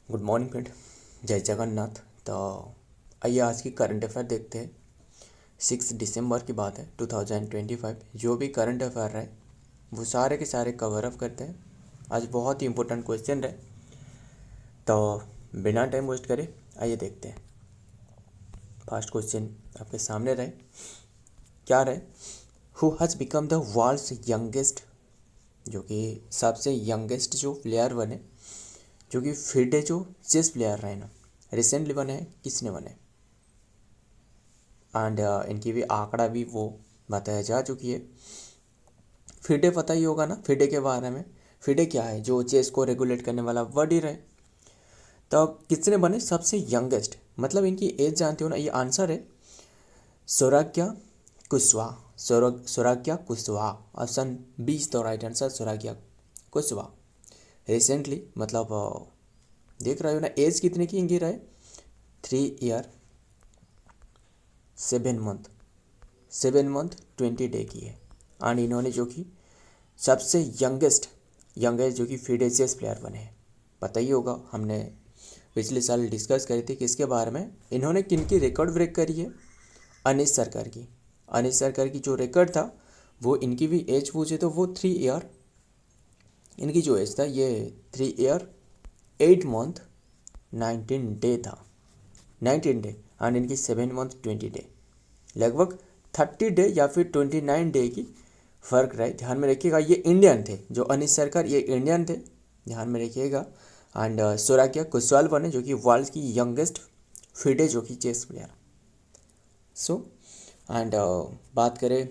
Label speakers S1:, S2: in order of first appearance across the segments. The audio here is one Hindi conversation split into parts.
S1: गुड मॉर्निंग फ्रेंड, जय जगन्नाथ। तो आइए आज की करंट अफेयर देखते हैं। 6 दिसंबर की बात है 2025। जो भी करंट अफेयर रहे वो सारे के सारे कवर अप करते हैं। आज बहुत ही इंपॉर्टेंट क्वेश्चन रहे, तो बिना टाइम वेस्ट करे आइए देखते हैं। फर्स्ट क्वेश्चन आपके सामने रहे, क्या रहे? Who has become the world's youngest, जो कि सबसे यंगेस्ट जो प्लेयर बने, जो कि फिडे जो चेस प्लेयर रहे ना, रिसेंटली बने हैं, किसने बने? एंड इनकी भी आंकड़ा भी वो बताया जा चुकी है। फिडे पता ही होगा ना फिडे के बारे में। फिडे क्या है? जो चेस को रेगुलेट करने वाला वर्ड ही रहे। तो किसने बने सबसे यंगेस्ट? मतलब इनकी एज जानते हो ना? ये आंसर है Soragya Kushwaha. Soragya Kushwaha, option B is the right answer, Soragya Kushwaha. Recently मतलब देख रहे हो ना, एज कितने की इनकी रहे? 3 ईयर 7 मंथ 20 डे की है। एंड इन्होंने जो कि सबसे यंगेस्ट जो कि फिडे चेस प्लेयर बने हैं। पता ही होगा, हमने पिछले साल डिस्कस करी थी किसके बारे में। इन्होंने किनकी रिकॉर्ड ब्रेक करी है? अनिश सरकार की। अनिश सरकार की जो रिकॉर्ड था वो, इनकी भी एज पूछे तो वो 3 ईयर, इनकी जो एज था ये 3 ईयर 8 मंथ 19 डे था। 19 डे एंड इनकी 7 मंथ 20 डे, लगभग 30 डे या फिर 29 डे की फ़र्क रहे। ध्यान में रखिएगा, ये इंडियन थे। जो अनिश सरकार ये इंडियन थे, ध्यान में रखिएगा। एंड सोराग्या कुशवाहा बने जो कि वर्ल्ड की यंगेस्ट फिडे जो कि चेस प्लेयर। सो एंड बात करें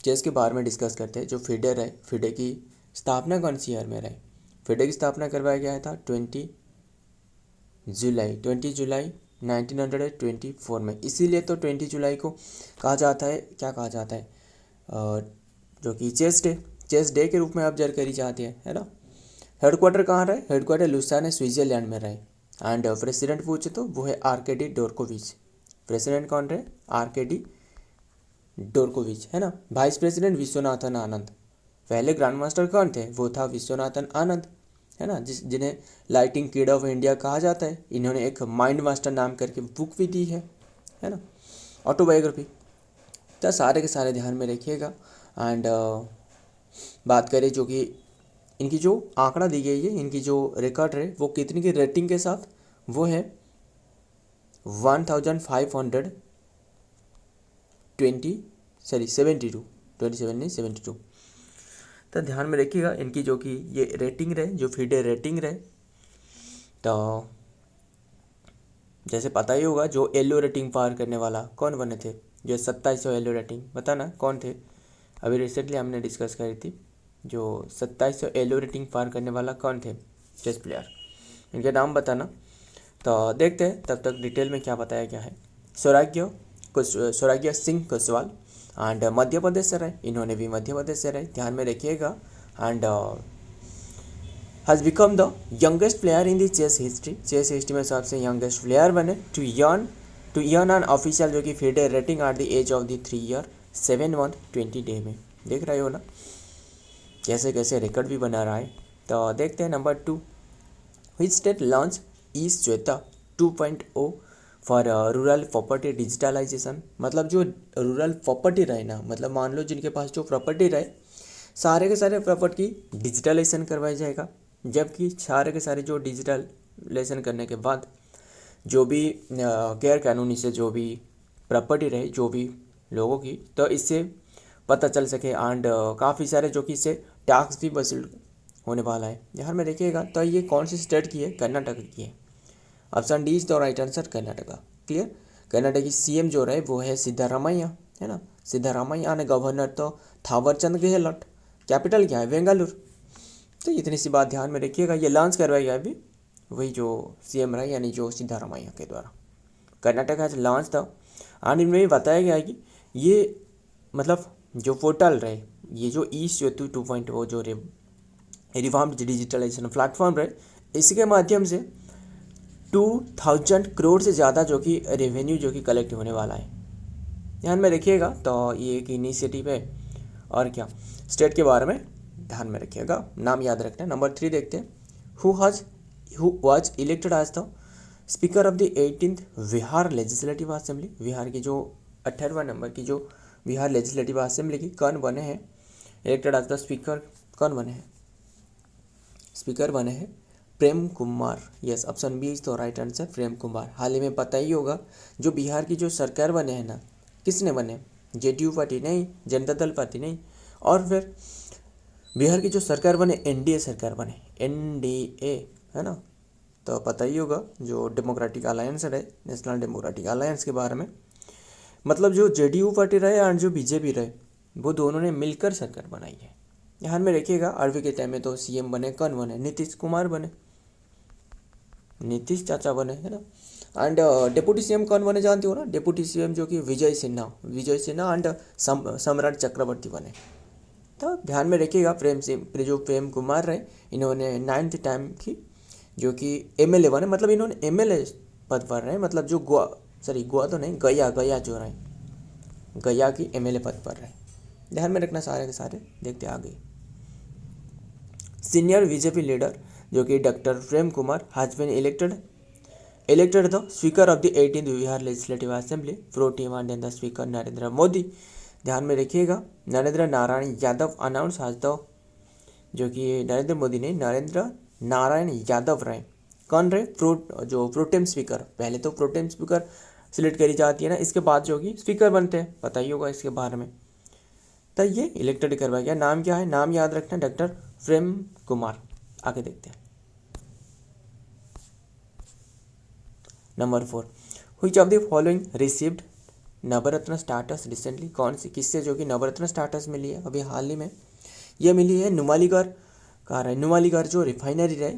S1: चेस के बारे में, डिस्कस करते हैं। जो फिडे रहे, फिडे की स्थापना कौन सी ईयर में रहे? फिडे की स्थापना करवाया गया था 20 जुलाई 1924 में। इसीलिए तो 20 जुलाई को कहा जाता है, क्या कहा जाता है, जो कि चेस डे के रूप में ऑब्जर्व करी जाती है ना। हेडक्वार्टर कहाँ रहे? हेडक्वार्टर लुसाने स्विट्जरलैंड में रहे। एंड प्रेसिडेंट पूछे तो वो है आर्केडी डोरकोविच। प्रेसिडेंट कौन रहे? आर्केडी डोरकोविच, है ना। Vice president Viswanathan Anand. पहले ग्रैंड मास्टर कौन थे? वो था विश्वनाथन आनंद, है ना, जिन्हें लाइटिंग किड ऑफ इंडिया कहा जाता है। इन्होंने एक माइंड मास्टर नाम करके बुक भी दी है ना, ऑटोबायोग्राफी। तो सारे के सारे ध्यान में रखिएगा। एंड बात करें जो कि इनकी जो आंकड़ा दी गई है, इनकी जो रिकॉर्ड है वो कितनी की रेटिंग के साथ? वो है 72 27 नहीं 72। तो ध्यान में रखिएगा इनकी जो कि ये रेटिंग रहे, जो फिडे रेटिंग रहे। तो जैसे पता ही होगा, जो येलो रेटिंग पार करने वाला कौन बने थे? जो 2700 येलो रेटिंग, बताना कौन थे? अभी रिसेंटली हमने डिस्कस करी थी। जो 2700 येलो रेटिंग पार करने वाला कौन थे चेस प्लेयर, इनके नाम बताना। तो देखते हैं तब तक डिटेल में क्या बताया गया है। सोराग्या सिंह कुशवाहा एंड मध्य प्रदेश से रहे, इन्होंने भी मध्य प्रदेश से रहे, ध्यान में रखिएगा। And has become the youngest player in the chess history में सबसे यंगेस्ट प्लेयर बने टू अर्न एन ऑफिशियल जो कि FIDE rating at the age of the 3 year 7 month 20 day में। देख रहे हो ना कैसे कैसे रिकॉर्ड भी बना रहा है। तो देखते हैं number 2, which state launch E श्वेता 2.0 फॉर रूरल प्रॉपर्टी डिजिटलाइजेशन। मतलब जो रूरल प्रॉपर्टी रहे ना, मतलब मान लो जिनके पास जो प्रॉपर्टी रहे, सारे के सारे प्रॉपर्टी की डिजिटलाइजेशन करवाया जाएगा। जबकि सारे के सारे जो डिजिटलाइजेशन करने के बाद जो भी गैर कानूनी से जो भी प्रॉपर्टी रहे जो भी लोगों की, तो इससे पता चल सके। एंड काफ़ी सारे जो कि इससे टैक्स भी वसूल होने वाला है, ध्यान में रखिएगा। तो ये कौन सी स्टेट की है? कर्नाटक की है। Option D is the right answer, Karnataka. Clear. Karnataka की सीएम जो रहे वो है सिद्धारामैया, है ना। सिद्धारामैया ने गवर्नर तो थावरचंद गहलोत। कैपिटल क्या है? बेंगलुरु। तो इतनी सी बात ध्यान में रखिएगा। ये लॉन्च करवाया गया अभी वही जो सीएम रहे, यानी जो सिद्धारामैया के द्वारा। कर्नाटक हैज लॉन्च था। एंड इनमें बताया गया है कि ये मतलब जो पोर्टल रहे, ये जो ई सेतु 2.0 जो रिवाम्ड डिजिटलाइजेशन प्लेटफॉर्म रहे, इसके माध्यम से 2000 करोड़ से ज़्यादा जो कि रेवेन्यू जो कि कलेक्ट होने वाला है, ध्यान में रखिएगा। तो ये एक इनिशिएटिव है। और क्या स्टेट के बारे में ध्यान में रखिएगा, नाम याद रखना। नंबर 3 देखते हैं, who has who was elected as the speaker of the 18th Bihar legislative assembly. Bihar की जो 18वां नंबर की जो बिहार लेजिस्लेटिव असेंबली की कौन बने हैं इलेक्टेड एज द स्पीकर, कौन बने हैं स्पीकर बने हैं Prem Kumar. Yes, option B is the right answer, Prem Kumar. हाल ही में पता ही होगा जो बिहार की जो सरकार बने हैं ना, किसने बने, जेडीयू पार्टी नहीं, जनता दल पार्टी नहीं, और फिर बिहार की जो सरकार बने एनडीए सरकार बने, एनडीए है ना। तो पता ही होगा जो डेमोक्रेटिक अलायंस है, नेशनल डेमोक्रेटिक अलायंस के बारे में, मतलब जो जेडीयू पार्टी रहे और जो बीजेपी रहे वो दोनों ने मिलकर सरकार बनाई है। ध्यान में रखिएगा, अरवी के टाइम में तो सीएम बने कौन बने, नीतीश कुमार बने, नीतीश चाचा बने है ना। एंड डेप्यूटी सीएम कौन बने जानते हो ना, डेप्यूटी सीएम जो कि विजय सिन्हा एंड सम्राट चक्रवर्ती बने। तो ध्यान में रखिएगा जो प्रेम कुमार रहे इन्होंने 9th टाइम की जो कि एमएलए बने, मतलब इन्होंने एमएलए पद पर रहे, मतलब जो गोवा तो नहीं, गया जो रहे, गया की एमएलए पद पर रहे। ध्यान में रखना सारे के सारे। देखते आगे। सीनियर बीजेपी लीडर जो कि doctor Prem Kumar has been elected the speaker of the 18th Bihar legislative assembly pro tem and the speaker Narendra Modi. ध्यान में रखिएगा, नरेंद्र नारायण यादव अनाउंस आज द, जो कि नरेंद्र मोदी ने नरेंद्र नारायण यादव रहे, कौन रहे, प्रोटेम स्पीकर। पहले तो प्रोटेम स्पीकर सिलेक्ट करी जाती है ना, इसके बाद जो कि स्पीकर बनते हैं, पता ही होगा इसके बारे में। तो ये इलेक्टेड करवाया गया। नाम क्या है, नाम याद रखना, डॉक्टर प्रेम कुमार। आगे देखते हैं। Number 4, which of the following received Navratna status recently. कौन सी, किससे जो कि नवरत्न स्टाटस मिली है अभी हाल ही में, ये मिली है नुमालीगढ़ का रहे, नुमालीगढ़ जो रिफाइनरी रहे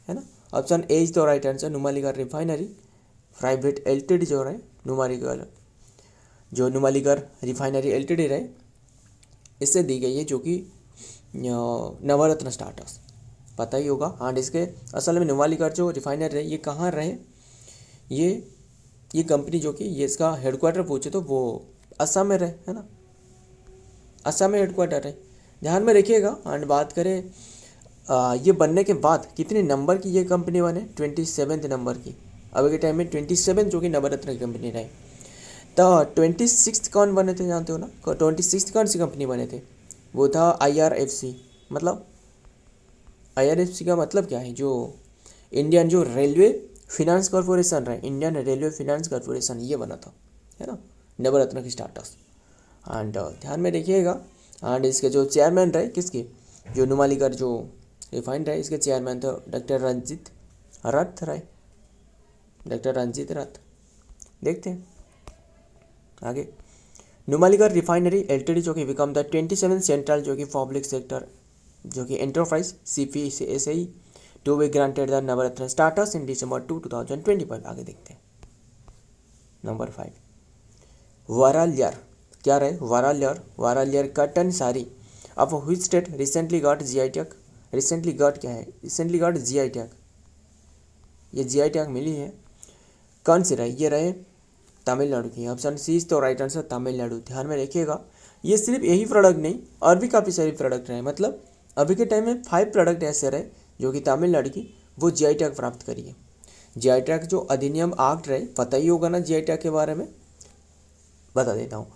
S1: है ना। Option A is the right answer, Numaligarh refinery private LTD जो रहे, नुमालीगढ़ रिफाइनरी एलटीडी रहे, इससे दी गई है जो कि नवरत्न स्टाटस, पता ही होगा। एंड इसके असल में नुमालीगढ़ जो रिफाइनरी रहे ये कहाँ रहे, ये कंपनी जो कि ये इसका हेडक्वार्टर पूछे तो वो असम में रहे है ना, असम में हेडक्वार्टर है। ध्यान में रखिएगा। एंड बात करें ये बनने के बाद कितने नंबर की ये कंपनी बने, 27th नंबर की। अभी के टाइम में 27 जो कि नवरत्न की कंपनी रहे। तो 26th कौन बने थे जानते हो ना, 26th कौन सी कंपनी बने थे, वो था IRFC। मतलब IRFC का मतलब क्या है, जो इंडियन जो रेलवे फिनेंस कॉर्पोरेशन रहे, इंडियन रेलवे फिनेंस कॉर्पोरेशन, ये बना था है ना, नवरत्न की स्टाटस। एंड ध्यान में रखिएगा। एंड इसके जो चेयरमैन रहे किसके, जो नुमालीगढ़ जो रिफाइंड रहे, इसके चेयरमैन थे डॉक्टर रंजीत रथ रहे, डॉक्टर रंजीत रथ। देखते हैं आगे। नुमालीगढ़ रिफाइनरी एलटीडी जो कि बिकम द 27 सेंट्रल जो कि पब्लिक सेक्टर जो कि enterprise CPSE to be granted the navratna status in December 2025। आगे देखते हैं। नंबर 5, वाराल्यार क्या रहे, Varalyar cotton sari of which state recently got GI tag. Recently got क्या है, रिसेंटली गॉट GI टैग, ये GI टैग मिली है, कौन सी रहे, ये रहे तमिलनाडु की। Option C is the right answer, Tamil Nadu. ध्यान में रखिएगा, ये सिर्फ यही प्रोडक्ट नहीं और भी काफ़ी सारे प्रोडक्ट रहे, मतलब अभी के टाइम में 5 प्रोडक्ट ऐसे रहे जो कि तमिलनाडु की वो GI टैग प्राप्त करी है। GI टैग जो अधिनियम एक्ट रहे, पता ही होगा ना GI टैग के बारे में, बता देता हूँ।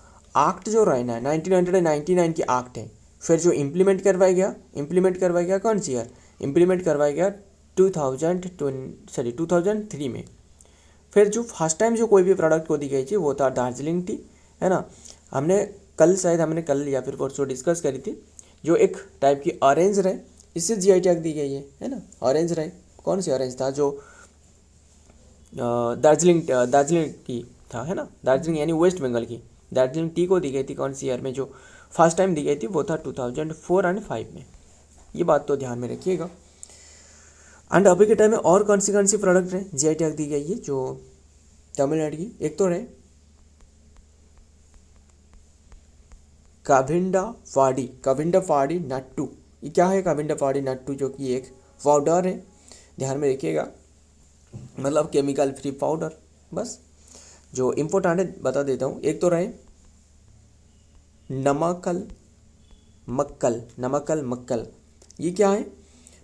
S1: एक्ट जो रहे ना 1999 की एक्ट है, फिर जो इम्प्लीमेंट करवाया गया कौन सी ईयर, इम्प्लीमेंट करवाया गया 2003 में। फिर जो फर्स्ट टाइम जो कोई भी प्रोडक्ट को दी गई थी वो था दार्जिलिंग टी है ना। हमने कल या फिर परसों डिस्कस करी थी, जो एक टाइप की ऑरेंज रहे, इससे GI टैग दी गई है ना। ऑरेंज रहे, कौन सी ऑरेंज था, जो दार्जिलिंग की था है ना, दार्जिलिंग यानी वेस्ट बंगाल की दार्जिलिंग टी को दी गई थी कौन सी ईयर में, जो फर्स्ट टाइम दी गई थी वो था 2004 एंड 5 में। ये बात तो ध्यान में रखिएगा। एंड अभी के टाइम में और कौन सी प्रोडक्ट है GI टैग दी गई है जो तमिलनाडु की, एक तो रहे कविंडा फाड़ी नट्टू। ये क्या है कविंडा फाड़ी नट्टू, जो कि एक पाउडर है, ध्यान में रखिएगा, मतलब केमिकल फ्री पाउडर। बस जो इम्पोर्टेंट है बता देता हूँ। एक तो रहे नमकल मक्कल, ये क्या है,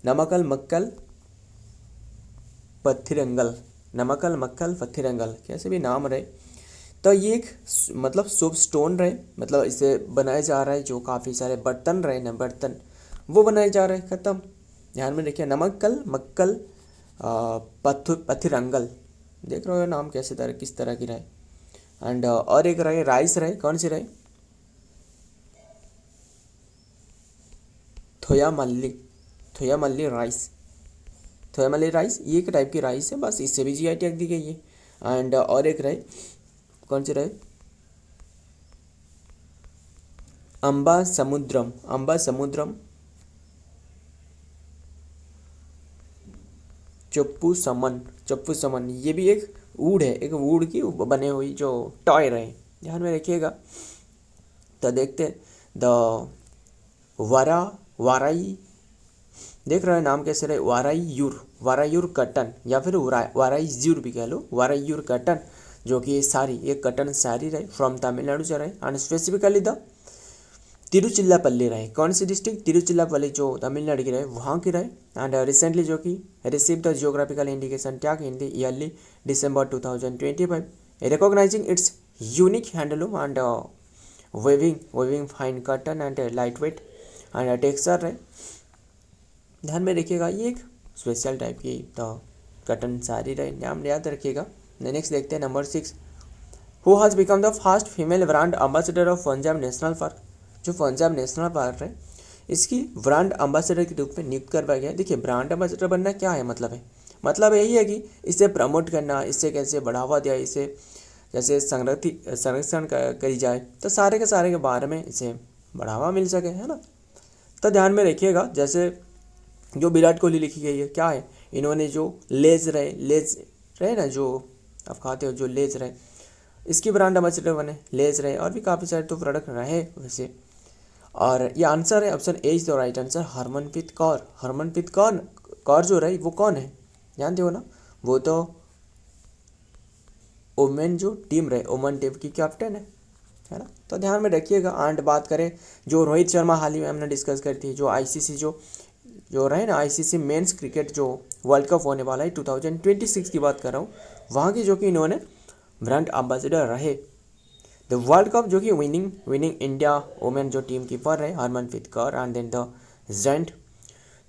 S1: नमकल मक्कल पथिरंगल, नमक्कल मक्कल पथिरंगल, कैसे भी नाम रहे। तो ये एक मतलब शुभ स्टोन रहे, मतलब इसे बनाया जा रहा है, जो काफ़ी सारे बर्तन रहे ना, बर्तन वो बनाए जा रहे हैं। ख़त्म। ध्यान में रखिए, नमक्कल मक्कल पथिरंगल, देख रहे हो नाम कैसे तरह किस तरह की रहे। एंड और एक रहे राइस रहे, कौन सी रहे, थोयामल्ली, थोयामल्ली राइस, थोयामल्ली राइस ये एक टाइप की राइस है, बस इससे भी जीआई टैग दी गई है। एंड और एक रहे, कौन सी रहे, अम्बा समुद्रम, अम्बा समुद्रम, चप्पू समन, चप्पू समन, ये भी एक वुड है, एक वुड की बने हुई जो टॉय रहे, ध्यान में रखिएगा। तो देखते द वारा, वाराई, देख रहे हैं नाम कैसे रहे, वारायूर, वारायूर कटन, या फिर वाराईयूर भी कह लो, वारायूर कटन, जो कि साड़ी, एक कटन साड़ी रहे फ्रॉम तमिलनाडु से रहे। एंड स्पेसिफिकली द तिरुचिल्लापल्ली रहे, कौन सी डिस्ट्रिक्ट, तिरुचिल्लापल्ली जो तमिलनाडु की रहे, वहाँ की रहे। एंड रिसेंटली जो कि receive the geographical indication tag in the yearly December 2025, recognizing its unique handloom and weaving fine cotton and lightweight and texture रहे। ध्यान में रखिएगा, ये एक स्पेशल टाइप की तो कटन साड़ी रहे, नाम याद रखिएगा। नेक्स्ट देखते हैं number 6, who has become the first female brand ambassador of Punjab national park, जो पंजाब नेशनल पार्क है इसकी ब्रांड एम्बेसडर के रूप में नियुक्त करवाया गया। देखिए ब्रांड एम्बेसडर बनना क्या है, मतलब यही है कि इसे प्रमोट करना, इससे कैसे बढ़ावा दिया, इसे जैसे संरक्षण करी जाए, तो सारे के बारे में इसे बढ़ावा मिल सके, है ना। तो ध्यान में रखिएगा, जैसे जो विराट कोहली लिखी गई है, क्या है, इन्होंने जो लेज रहे ना, जो आप खाते हो जो लेज रहे, इसकी ब्रांड एम्बेसडर बने, लेज रहे, और भी काफ़ी सारे तो प्रोडक्ट रहे वैसे। और ये आंसर है option A is the right answer, Harmanpreet Kaur, Harmanpreet Kaur जो रही वो कौन है, जानते हो ना, वो तो वुमेन जो टीम रहे, वुमेन टीम की कैप्टन है ना। तो ध्यान में रखिएगा। एंड बात करें जो रोहित शर्मा हाल ही में हमने डिस्कस करी थी, जो आईसीसी जो रहे ना, आईसीसी मेंस क्रिकेट जो वर्ल्ड कप होने वाला है 2026 की बात कर रहा हूँ, वहाँ की जो कि इन्होंने ब्रांड एम्बेसडर रहे। द वर्ल्ड कप जो कि विनिंग इंडिया वुमेन जो टीम कीपर रहे Harmanpreet Kaur, and then the gent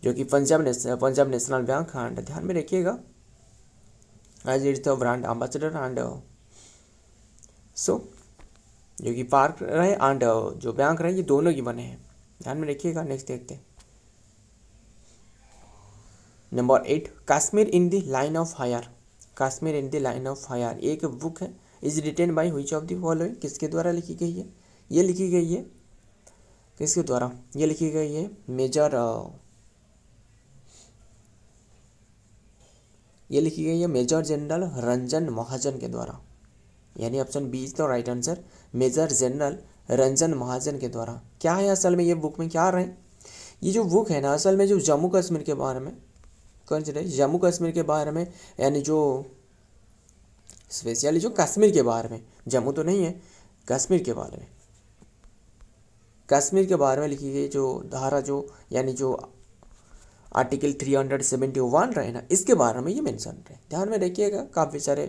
S1: जो कि पंजाब नेशनल बैंक। एंड ध्यान में रखिएगा as it's the brand ambassador. And so जो कि पार्क रहे एंड जो बैंक रहे, ये दोनों की बने हैं, ध्यान में रखिएगा। नेक्स्ट देखते हैं number 8, Kashmir in the line of fire, Kashmir in the line of fire एक बुक है, is written by which of the following, किसके द्वारा लिखी गई है, ये लिखी गई है किसके द्वारा, ये लिखी गई है मेजर जनरल रंजन महाजन के द्वारा, यानी option B is the right answer, major general Ranjan Mahajan के द्वारा। क्या है असल में ये बुक में क्या रहे, ये जो बुक है ना, असल में जो जम्मू कश्मीर के बारे में, कौन से रहे, जम्मू कश्मीर के बारे में, यानी जो स्पेशली जो कश्मीर के बारे में, जम्मू तो नहीं है, कश्मीर के बारे में, कश्मीर के बारे में लिखी गई जो धारा जो, यानी जो आर्टिकल 371 रहे ना, इसके बारे में ये मेंशन रहे। ध्यान में रखिएगा, काफ़ी सारे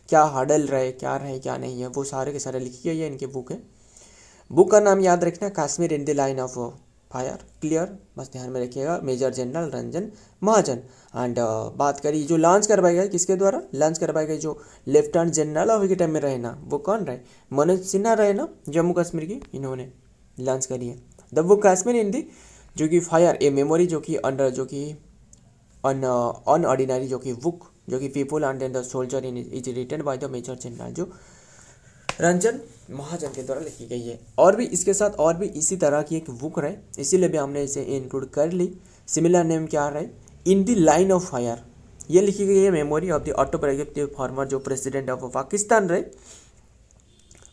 S1: क्या हर्डल रहे, क्या नहीं है, वो सारे के सारे लिखी गई है इनकी बुक है। बुक का नाम याद रखना, Kashmir in the line of fire, clear, बस ध्यान में रखिएगा, major general Ranjan Mahajan. And बात करी जो लॉन्च करवाई गई, किसके द्वारा लॉन्च करवाई गई, जो लेफ्टिनेंट जनरल अभी के टाइम में रहे ना, वो कौन रहे, मनोज सिन्हा रहे ना, जम्मू कश्मीर की, इन्होंने लॉन्च करी है द बुक कश्मीर इन दी जो कि फायर ए मेमोरी, जो कि अंडर जो कि अनऑर्डिनरी जो कि बुक जो कि people and the soldier in is written by the major general जो रंजन महाजन के द्वारा लिखी गई है। और भी इसके साथ और भी इसी तरह की एक बुक रहे, इसीलिए भी हमने इसे इंक्लूड कर ली। सिमिलर नेम क्या रहे, इन द लाइन ऑफ फायर, ये लिखी गई है memory of the autobiography farmer जो प्रेसिडेंट ऑफ पाकिस्तान रहे,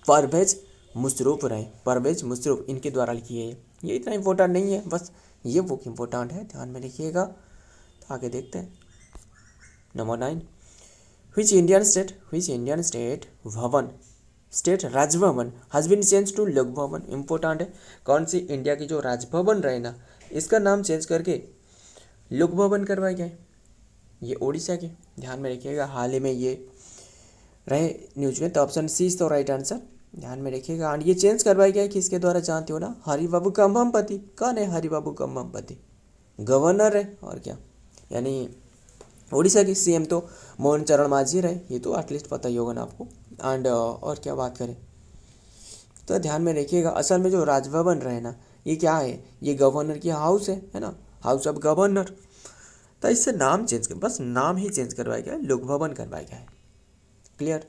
S1: परवेज मुशर्रफ रहे, परवेज मुशर्रफ, इनके द्वारा लिखी है। ये इतना इंपॉर्टेंट नहीं है, बस ये बुक इंपॉर्टेंट है, ध्यान में लिखिएगा। तो आगे देखते हैं number 9, which Indian state Bhavan, state Raj Bhavan has been change to Lok Bhavan, important है। कौन सी इंडिया की जो राजभवन रहे ना, इसका नाम चेंज करके लोक भवन करवाया गया है। ये उड़ीसा के, ध्यान में रखिएगा, हाल ही में ये रहे न्यूज में। तो option C is the right answer, ध्यान में रखिएगा। एंड ये चेंज करवाया गया है किसके द्वारा जानते हो ना, हरिबाबू कंभमपति। कौन है हरिबाबू कंभमपति? गवर्नर है और क्या, यानी उड़ीसा की सीएम तो मोहन चरण मांझी रहे, ये तो एटलीस्ट पता ही होगा ना आपको। एंड और क्या बात करें तो ध्यान में रखिएगा, असल में जो राजभवन रहे ना, ये क्या है, ये गवर्नर की हाउस है ना, हाउस ऑफ गवर्नर। तो इससे नाम चेंज कर, बस नाम ही चेंज करवाया गया है, लोक भवन करवाया गया है। क्लियर।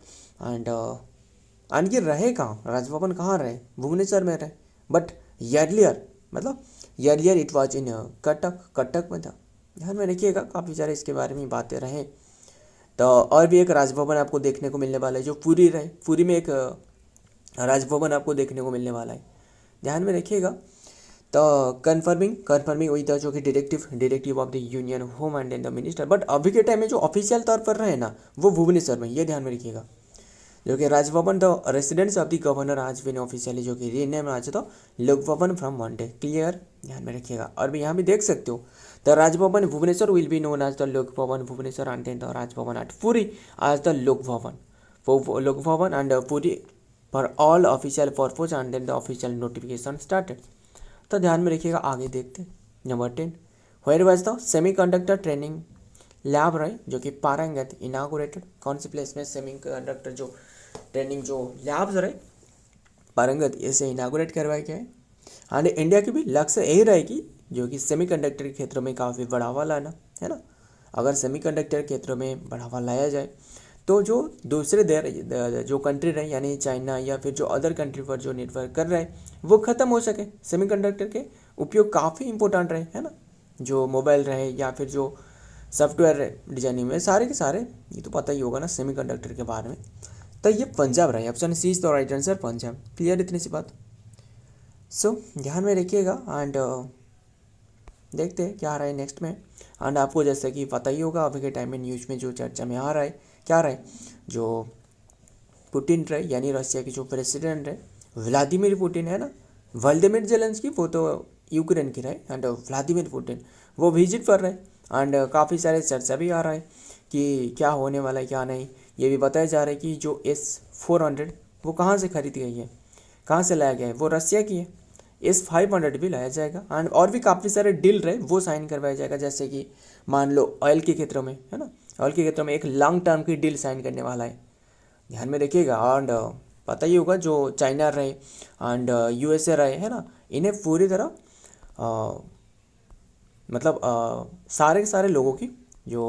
S1: एंड ये रहे कहाँ, राजभवन कहाँ रहे, भुवनेश्वर में रहे। बट यर्लियर मतलब यर्लियर इट वॉज इन कटक में था। ध्यान में रखिएगा, काफ़ी सारे इसके बारे में बातें रहे। तो और भी एक राजभवन आपको देखने को मिलने वाला है जो पुरी रहे, पुरी में एक राजभवन आपको देखने को मिलने वाला है, ध्यान में रखिएगा। तो कन्फर्मिंग वही था जो कि directive of the union home and the minister. But अभी के टाइम में जो ऑफिशियल तौर पर रहे ना, वो भुवनेश्वर में, ये ध्यान में रखिएगा। जो कि Raj Bhavan the residence of the governor आज बिन ऑफिशियली जो कि रीनेम आज तो लोक भवन फ्रॉम मंडे। क्लियर, ध्यान में रखिएगा। और भी यहाँ भी देख सकते हो, the Raj Bhavan Bhubaneswar will be known as the Lok Bhavan Bhubaneswar and the Raj Bhavan at Puri as the Lok Bhavan and Puri for all official purpose and then the official notification started. तो ध्यान में रखिएगा, आगे देखते हैं। Number 10, where was the semiconductor training lab रहे जो कि पारंगत इनागोरेटेड। कौन सी प्लेस में सेमीकंडक्टर जो ट्रेनिंग जो लैब्स रहे पारंगत ऐसे इनागोरेट करवाया गया है। एंड इंडिया की भी लक्ष्य यही रहेगी जो कि सेमीकंडक्टर के क्षेत्र में काफ़ी बढ़ावा लाना है ना। अगर सेमीकंडक्टर क्षेत्र में बढ़ावा लाया जाए तो जो दूसरे जो कंट्री रहे यानी चाइना या फिर जो अदर कंट्री पर जो निर्भर कर रहे हैं वो ख़त्म हो सके। सेमीकंडक्टर के उपयोग काफ़ी इंपॉर्टेंट रहे है ना, जो मोबाइल रहे या फिर जो सॉफ्टवेयर डिजाइनिंग में सारे के सारे, ये तो पता ही होगा ना सेमीकंडक्टर के बारे में। तो ये पंजाब रहे, option C is the right answer, Punjab. Clear, इतनी सी बात। सो ध्यान में रखिएगा। एंड देखते हैं क्या आ रहा है नेक्स्ट में। एंड आपको जैसे कि पता ही होगा अभी के टाइम में न्यूज़ में जो चर्चा में आ रहा है, क्या रहा है, जो पुतिन रहे यानी रशिया की जो प्रेसिडेंट रहे व्लादिमीर पुतिन है ना, व्लादिमीर जेलेंस्की वो तो यूक्रेन की रहे, एंड व्लादिमीर पुतिन वो विजिट कर रहे हैं। एंड काफ़ी सारे चर्चा भी आ रहा है कि क्या होने वाला है क्या नहीं। ये भी बताया जा रहा है कि जो S-400 वो कहाँ से खरीदी गई है, कहाँ से लाया गया है, वो रशिया की है। S-500 भी लाया जाएगा। एंड और भी काफ़ी सारे डील रहे वो साइन करवाया जाएगा, जैसे कि मान लो ऑयल के क्षेत्रों में है ना, ऑयल के क्षेत्रों में एक लॉन्ग टर्म की डील साइन करने वाला है, ध्यान में रखिएगा। एंड पता ही होगा जो चाइना रहे एंड USA रहे है ना, इन्हें पूरी तरह मतलब सारे के सारे लोगों की जो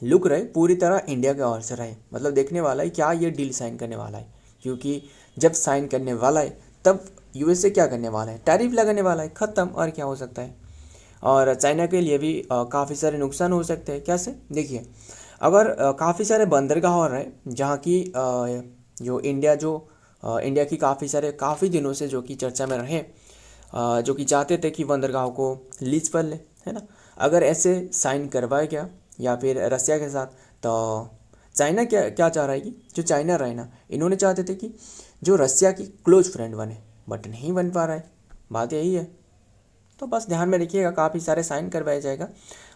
S1: लुक रहे पूरी तरह इंडिया के ओर से रहे। मतलब देखने वाला है क्या ये डील साइन करने वाला है, क्योंकि जब साइन करने वाला है तब USA क्या करने वाला है, टैरिफ लगाने वाला है, ख़त्म। और क्या हो सकता है, और चाइना के लिए भी काफ़ी सारे नुकसान हो सकते हैं। कैसे, देखिए, अगर काफ़ी सारे बंदरगाह हो रहे हैं जहाँ की जो इंडिया की काफ़ी दिनों से जो कि चर्चा में रहे, जो कि चाहते थे कि बंदरगाहों को लीज पर ले है ना, अगर ऐसे साइन करवाया गया या फिर रसिया के साथ, तो चाइना क्या चाह रहा है कि जो चाइना रहे ना, इन्होंने चाहते थे कि जो रसिया की क्लोज फ्रेंड बने, बट नहीं बन पा रहा है, बात यही है। तो बस ध्यान में रखिएगा, काफ़ी सारे साइन करवाया जाएगा।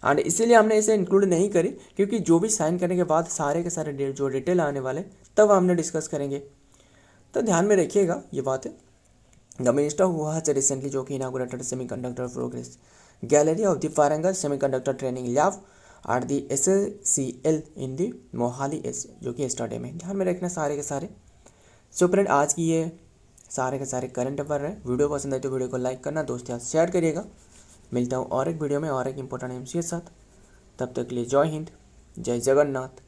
S1: एंड इसीलिए हमने इसे इंक्लूड नहीं करी, क्योंकि जो भी साइन करने के बाद सारे के सारे जो डिटेल आने वाले तब हमने डिस्कस करेंगे। तो ध्यान में रखिएगा ये बात है। द मिनिस्टर हुआ है रिसेंटली जो कि inaugurated semiconductor progress gallery of the फारंगल semiconductor training lab are the SCL in the Mohali जो कि स्टेडियम है। ध्यान में रखना सारे के सारे। सो फ्रेंड, आज की ये सारे के सारे करंट अफेयर है। वीडियो पसंद आए तो वीडियो को लाइक करना, दोस्तों शेयर करिएगा। मिलता हूँ और एक वीडियो में और एक इंपॉर्टेंट MC के साथ। तब तक के लिए जय हिंद, जय जगन्नाथ।